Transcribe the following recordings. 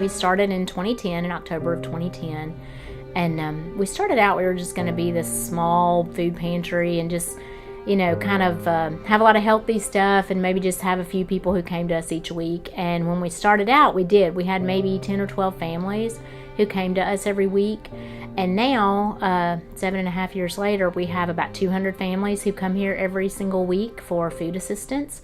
We started in 2010, in October of 2010. And we started out, we were just going to be this small food pantry and just, kind of have a lot of healthy stuff and maybe just have a few people who came to us each week. And when we started out, we had maybe 10 or 12 families who came to us every week. And now, 7.5 years later, we have about 200 families who come here every single week for food assistance.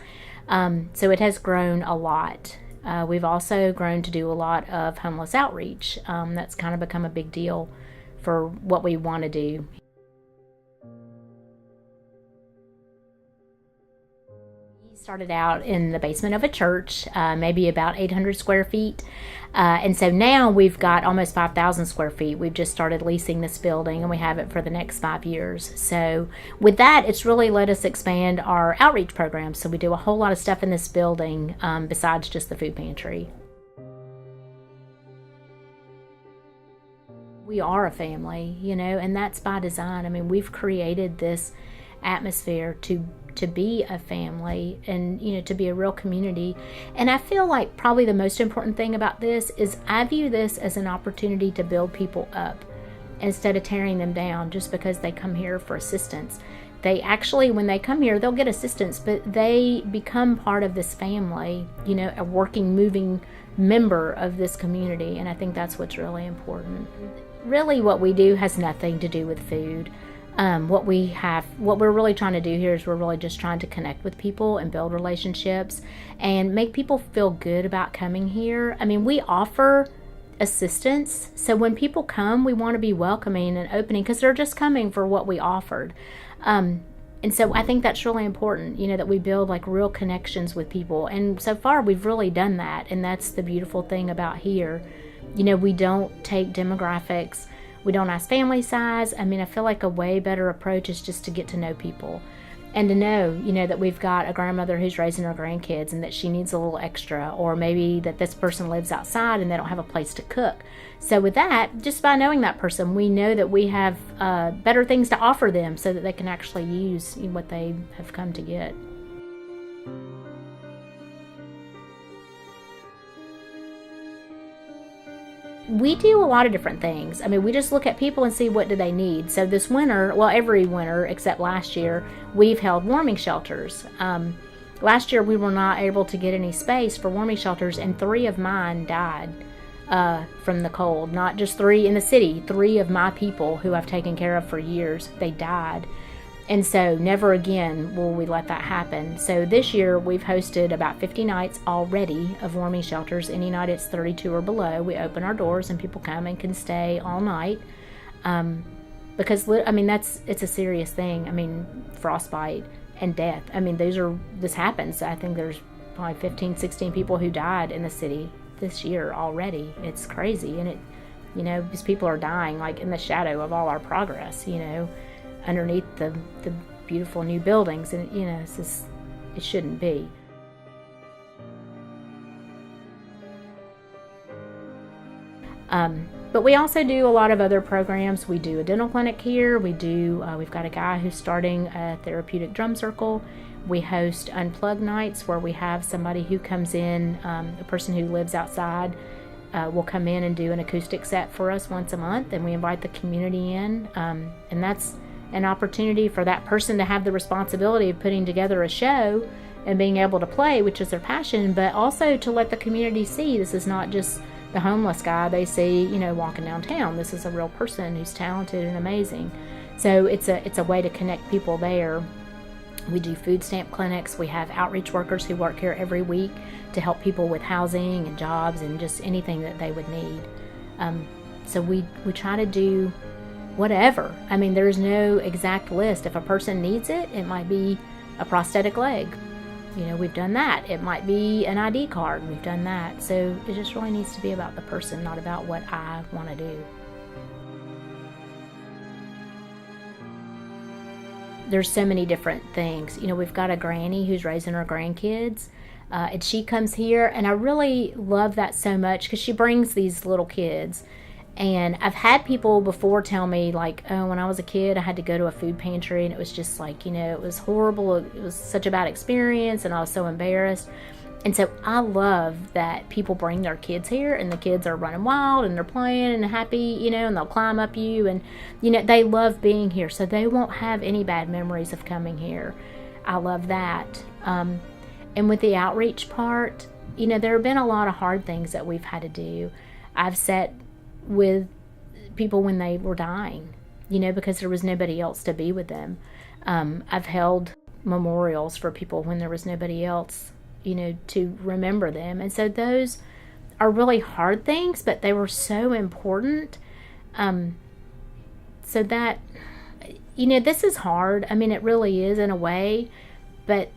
So it has grown a lot. We've also grown to do a lot of homeless outreach. That's kind of become a big deal for what we want to do. We started out in the basement of a church, maybe about 800 square feet. And so now we've got almost 5,000 square feet. We've just started leasing this building and we have it for the next 5 years. So with that, it's really let us expand our outreach programs. So we do a whole lot of stuff in this building besides just the food pantry. We are a family, and that's by design. I mean, we've created this atmosphere to be a family and, to be a real community. And I feel like probably the most important thing about this is I view this as an opportunity to build people up instead of tearing them down just because they come here for assistance. They actually, when they come here, they'll get assistance, but they become part of this family, a working, moving member of this community. And I think that's what's really important. Really, what we do has nothing to do with food. What we're really trying to do here is we're really just trying to connect with people and build relationships and make people feel good about coming here. I mean, we offer assistance. So when people come, we want to be welcoming and opening because they're just coming for what we offered. And so I think that's really important, that we build like real connections with people. And so far we've really done that. And that's the beautiful thing about here. We don't take demographics. We don't ask family size. I mean, I feel like a way better approach is just to get to know people and to know, that we've got a grandmother who's raising her grandkids and that she needs a little extra, or maybe that this person lives outside and they don't have a place to cook. So with that, just by knowing that person, we know that we have better things to offer them so that they can actually use what they have come to get. We do a lot of different things. I mean, we just look at people and see what do they need. So this winter, well, every winter except last year, we've held warming shelters. Last year we were not able to get any space for warming shelters, and 3 of mine died from the cold. Not just 3 in the city, 3 of my people who I've taken care of for years, they died. And so never again will we let that happen. So this year we've hosted about 50 nights already of warming shelters. Any night it's 32 or below, we open our doors and people come and can stay all night. Because it's a serious thing. I mean, frostbite and death. I mean, this happens. I think there's probably 15, 16 people who died in the city this year already. It's crazy. And because people are dying like in the shadow of all our progress, underneath the beautiful new buildings, and it shouldn't be. But we also do a lot of other programs. We do a dental clinic here. We've got a guy who's starting a therapeutic drum circle. We host unplugged nights where we have somebody who comes in, a person who lives outside will come in and do an acoustic set for us once a month, and we invite the community in, and that's an opportunity for that person to have the responsibility of putting together a show and being able to play, which is their passion, but also to let the community see this is not just the homeless guy they see, walking downtown. This is a real person who's talented and amazing. So it's a way to connect people there. We do food stamp clinics. We have outreach workers who work here every week to help people with housing and jobs and just anything that they would need. So we try to do whatever. I mean, there's no exact list. If a person needs it, it might be a prosthetic leg. We've done that. It might be an ID card. We've done that. So it just really needs to be about the person, not about what I want to do. There's so many different things. We've got a granny who's raising her grandkids, and she comes here, and I really love that so much because she brings these little kids. And I've had people before tell me, like, oh, when I was a kid, I had to go to a food pantry, and it was just like, it was horrible. It was such a bad experience, and I was so embarrassed. And so I love that people bring their kids here, and the kids are running wild and they're playing and happy, and they'll climb up you, and they love being here, so they won't have any bad memories of coming here. I love that. And with the outreach part, there have been a lot of hard things that we've had to do. I've sat with people when they were dying, because there was nobody else to be with them. I've held memorials for people when there was nobody else, to remember them. And so those are really hard things, but they were so important. So that, this is hard. I mean, it really is in a way, but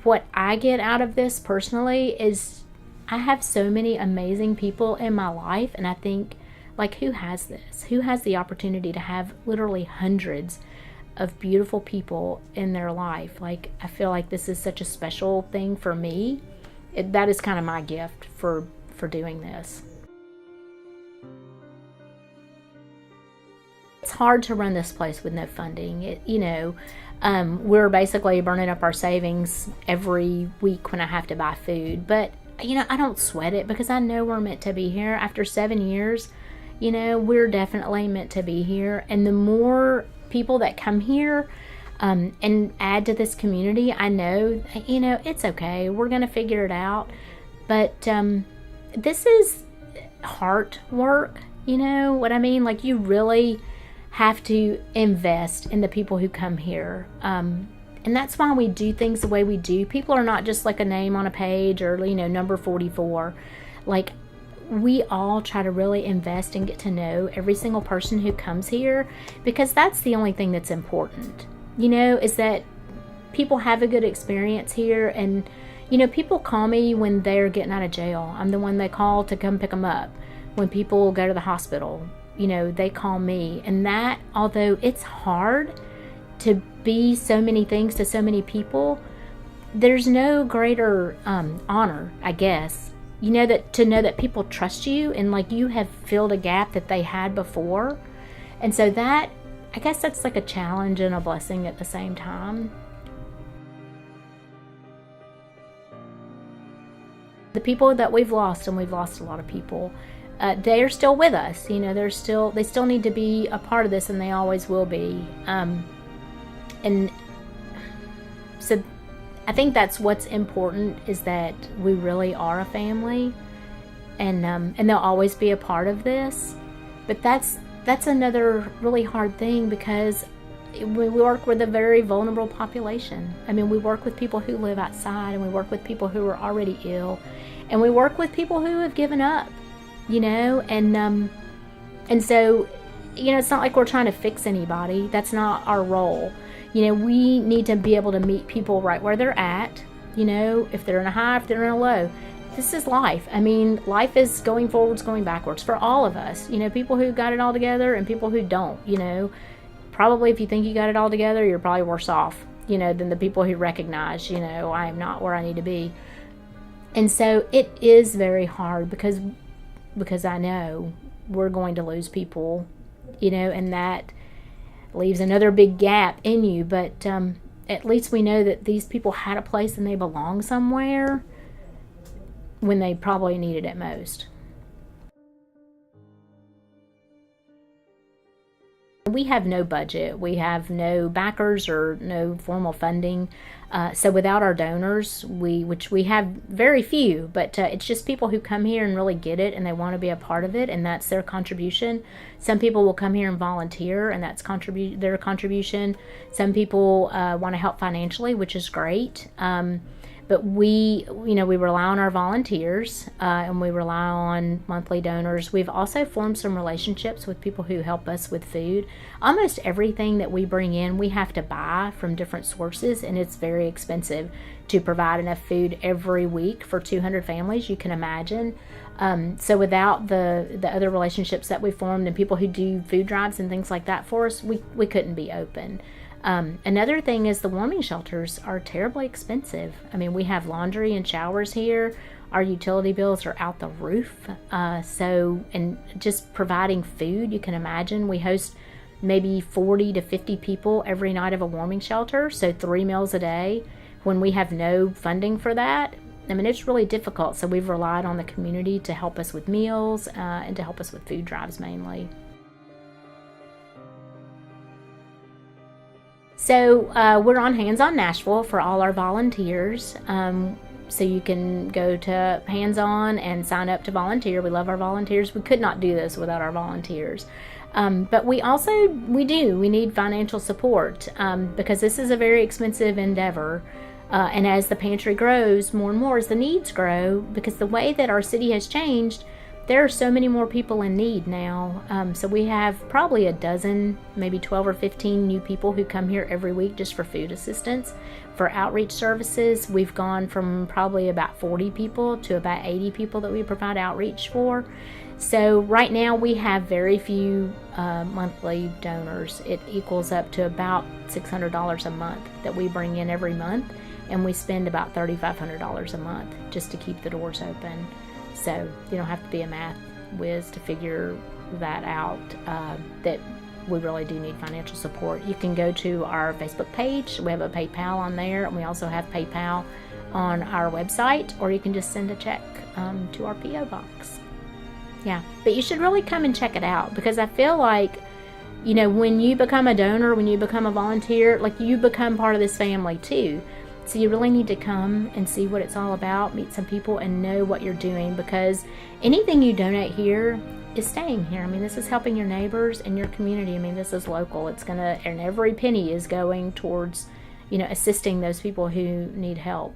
what I get out of this personally is I have so many amazing people in my life, and I think, like, who has this? Who has the opportunity to have literally hundreds of beautiful people in their life? Like, I feel like this is such a special thing for me. That is kind of my gift for doing this. It's hard to run this place with no funding. We're basically burning up our savings every week when I have to buy food. But, I don't sweat it, because I know we're meant to be here. After 7 years, we're definitely meant to be here. And the more people that come here and add to this community, I know, it's okay. We're going to figure it out. But this is heart work, what I mean? Like, you really have to invest in the people who come here. And that's why we do things the way we do. People are not just like a name on a page or, number 44. Like, we all try to really invest and get to know every single person who comes here, because that's the only thing that's important, is that people have a good experience here. And, people call me when they're getting out of jail. I'm the one they call to come pick them up. When people go to the hospital, they call me. And that, although it's hard to be so many things to so many people, there's no greater honor, I guess, that to know that people trust you, and like you have filled a gap that they had before. And so that, I guess that's like a challenge and a blessing at the same time. The people that we've lost, and we've lost a lot of people, they are still with us. They still need to be a part of this, and they always will be. And so I think that's what's important, is that we really are a family, and they'll always be a part of this. But that's another really hard thing, because we work with a very vulnerable population. I mean, we work with people who live outside, and we work with people who are already ill, and we work with people who have given up, and so, it's not like we're trying to fix anybody. That's not our role. We need to be able to meet people right where they're at, if they're in a high, if they're in a low. This is life. I mean, life is going forwards, going backwards for all of us. People who got it all together and people who don't, Probably if you think you got it all together, you're probably worse off, than the people who recognize, I am not where I need to be. And so it is very hard, because I know we're going to lose people, and that leaves another big gap in you. But at least we know that these people had a place and they belong somewhere when they probably needed it most. We have no budget. We have no backers or no formal funding. So without our donors, which we have very few, but it's just people who come here and really get it, and they want to be a part of it, and that's their contribution. Some people will come here and volunteer, and that's their contribution. Some people want to help financially, which is great. But we rely on our volunteers, and we rely on monthly donors. We've also formed some relationships with people who help us with food. Almost everything that we bring in, we have to buy from different sources, and it's very expensive to provide enough food every week for 200 families, you can imagine. So without the other relationships that we formed and people who do food drives and things like that for us, we couldn't be open. Another thing is the warming shelters are terribly expensive. I mean, we have laundry and showers here. Our utility bills are out the roof. And just providing food, you can imagine, we host maybe 40 to 50 people every night of a warming shelter. So 3 meals a day. When we have no funding for that, I mean, it's really difficult. So we've relied on the community to help us with meals and to help us with food drives mainly. So we're on Hands On Nashville for all our volunteers. So you can go to Hands On and sign up to volunteer. We love our volunteers. We could not do this without our volunteers. But we need financial support because this is a very expensive endeavor. And as the pantry grows more and more, as the needs grow, because the way that our city has changed, there are so many more people in need now. So we have probably a dozen, maybe 12 or 15 new people who come here every week just for food assistance. For outreach services, we've gone from probably about 40 people to about 80 people that we provide outreach for. So right now we have very few monthly donors. It equals up to about $600 a month that we bring in every month, and we spend about $3,500 a month just to keep the doors open. So you don't have to be a math whiz to figure that out, that we really do need financial support. You can go to our Facebook page. We have a PayPal on there, and we also have PayPal on our website, or you can just send a check to our P.O. box. Yeah, but you should really come and check it out, because I feel like, you know, when you become a donor, when you become a volunteer, like, you become part of this family too. So you really need to come and see what it's all about, meet some people, and know what you're doing, because anything you donate here is staying here. I mean, this is helping your neighbors and your community. I mean, this is local. And every penny is going towards, you know, assisting those people who need help.